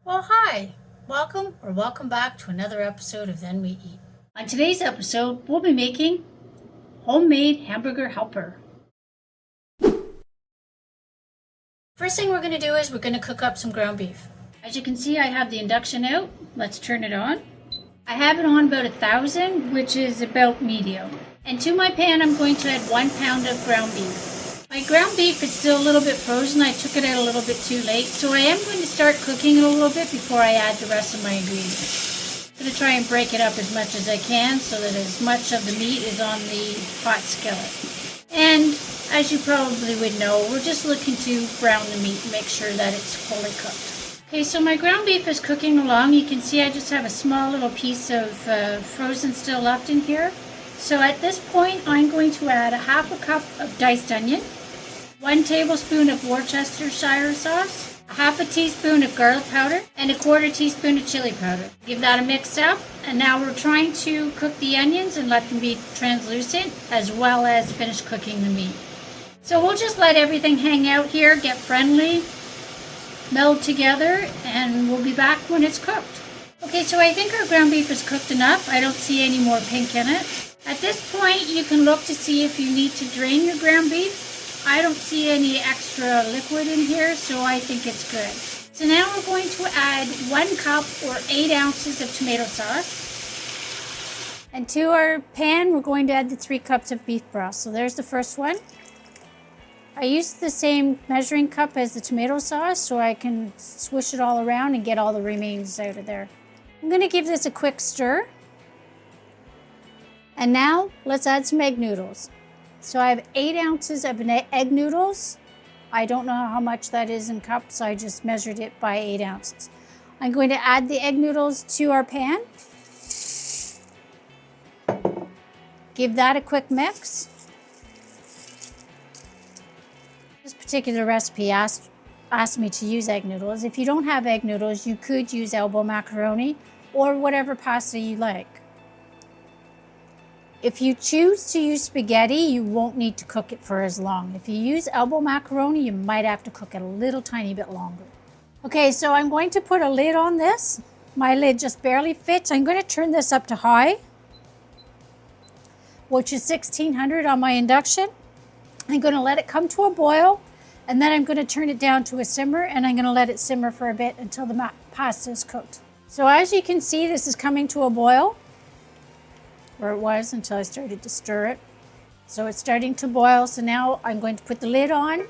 Well, hi. Welcome back to another episode of Then We Eat. On today's episode, we'll be making Homemade Hamburger Helper. First thing we're going to do is we're going to cook up some ground beef. As you can see, I have the induction out. Let's turn it on. I have it on about 1,000, which is about medium. And to my pan, I'm going to add 1 pound of ground beef. My ground beef is still a little bit frozen. I took it out a little bit too late, so I am going to start cooking it a little bit before I add the rest of my ingredients. I'm going to try and break it up as much as I can so that as much of the meat is on the hot skillet. And as you probably would know, we're just looking to brown the meat and make sure that it's fully cooked. Okay, so my ground beef is cooking along. You can see I just have a small little piece of frozen still left in here. So at this point, I'm going to add a half a cup of diced onion, 1 tablespoon of Worcestershire sauce, a half a teaspoon of garlic powder, and a 1/4 teaspoon of chili powder. Give that a mix up, and now we're trying to cook the onions and let them be translucent, as well as finish cooking the meat. So we'll just let everything hang out here, get friendly, meld together, and we'll be back when it's cooked. Okay, so I think our ground beef is cooked enough. I don't see any more pink in it. At this point, you can look to see if you need to drain your ground beef. I don't see any extra liquid in here, so I think it's good. So now we're going to add 1 cup or 8 ounces of tomato sauce. And to our pan, we're going to add the 3 cups of beef broth. So there's the first one. I used the same measuring cup as the tomato sauce so I can swish it all around and get all the remains out of there. I'm going to give this a quick stir. And now let's add some egg noodles. So I have 8 ounces of egg noodles. I don't know how much that is in cups, so I just measured it by 8 ounces. I'm going to add the egg noodles to our pan. Give that a quick mix. This particular recipe asked me to use egg noodles. If you don't have egg noodles, you could use elbow macaroni or whatever pasta you like. If you choose to use spaghetti, you won't need to cook it for as long. If you use elbow macaroni, you might have to cook it a little tiny bit longer. Okay, so I'm going to put a lid on this. My lid just barely fits. I'm going to turn this up to high, which is 1600 on my induction. I'm going to let it come to a boil, and then I'm going to turn it down to a simmer, and I'm going to let it simmer for a bit until the pasta is cooked. So as you can see, this is coming to a boil. Or it was until I started to stir it. So it's starting to boil. So now I'm going to put the lid on.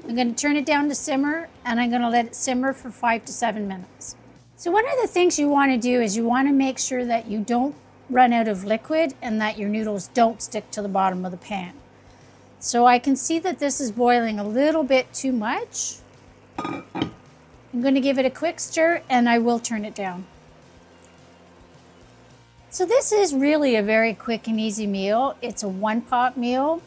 I'm going to turn it down to simmer, and I'm going to let it simmer for 5 to 7 minutes. So one of the things you want to do is you want to make sure that you don't run out of liquid and that your noodles don't stick to the bottom of the pan. So I can see that this is boiling a little bit too much. I'm going to give it a quick stir, and I will turn it down. So this is really a very quick and easy meal. It's a 1-pot meal,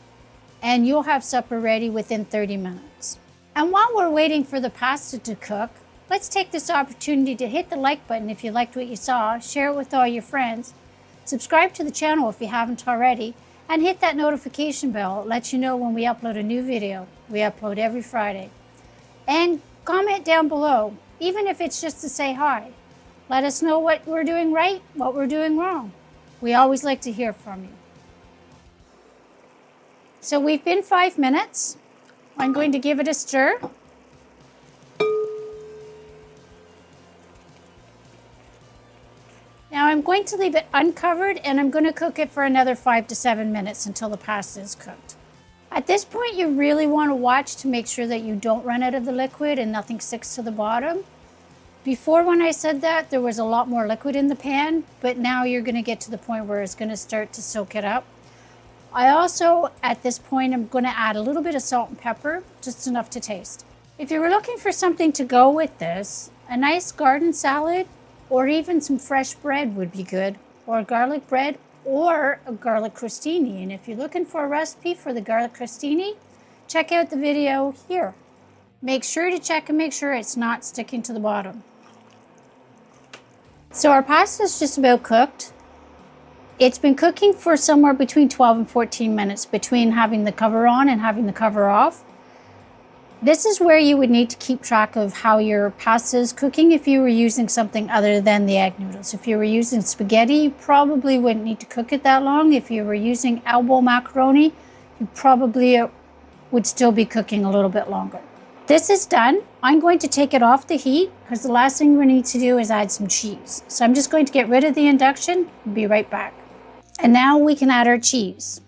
and you'll have supper ready within 30 minutes. And while we're waiting for the pasta to cook, let's take this opportunity to hit the like button if you liked what you saw, share it with all your friends, subscribe to the channel if you haven't already, and hit that notification bell. It lets you know when we upload a new video. We upload every Friday. And comment down below, even if it's just to say hi. Let us know what we're doing right, what we're doing wrong. We always like to hear from you. So we've been 5 minutes. I'm going to give it a stir. Now I'm going to leave it uncovered, and I'm going to cook it for another 5 to 7 minutes until the pasta is cooked. At this point, you really want to watch to make sure that you don't run out of the liquid and nothing sticks to the bottom. Before, when I said that, there was a lot more liquid in the pan, but now you're going to get to the point where it's going to start to soak it up. I also, at this point, I'm going to add a little bit of salt and pepper, just enough to taste. If you were looking for something to go with this, a nice garden salad or even some fresh bread would be good, or garlic bread or a garlic crostini. And if you're looking for a recipe for the garlic crostini, check out the video here. Make sure to check and make sure it's not sticking to the bottom. So our pasta is just about cooked. It's been cooking for somewhere between 12 and 14 minutes between having the cover on and having the cover off. This is where you would need to keep track of how your pasta is cooking if you were using something other than the egg noodles. If you were using spaghetti, you probably wouldn't need to cook it that long. If you were using elbow macaroni, you probably would still be cooking a little bit longer. This is done. I'm going to take it off the heat because the last thing we need to do is add some cheese. So I'm just going to get rid of the induction and be right back. And now we can add our cheese.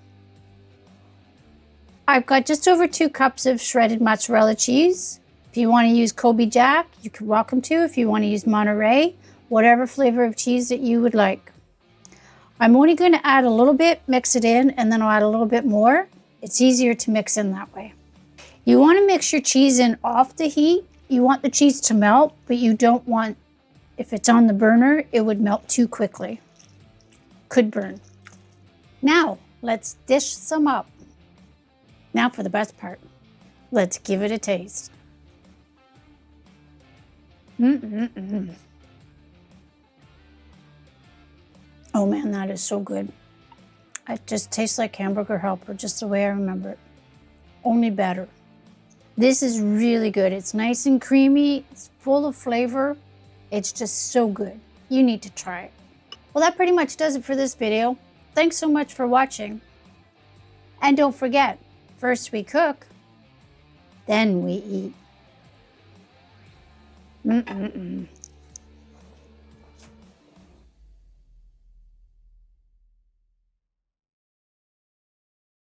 I've got just over 2 cups of shredded mozzarella cheese. If you want to use Kobe Jack, you're welcome to. If you want to use Monterey, whatever flavor of cheese that you would like. I'm only going to add a little bit, mix it in, and then I'll add a little bit more. It's easier to mix in that way. You want to mix your cheese in off the heat. You want the cheese to melt, but you don't want, if it's on the burner, it would melt too quickly. Could burn. Now, let's dish some up. Now for the best part. Let's give it a taste. Oh man, that is so good. It just tastes like Hamburger Helper, just the way I remember it. Only better. This is really good. It's nice and creamy. It's full of flavor. It's just so good. You need to try it. Well, that pretty much does it for this video. Thanks so much for watching. And don't forget, first we cook, then we eat.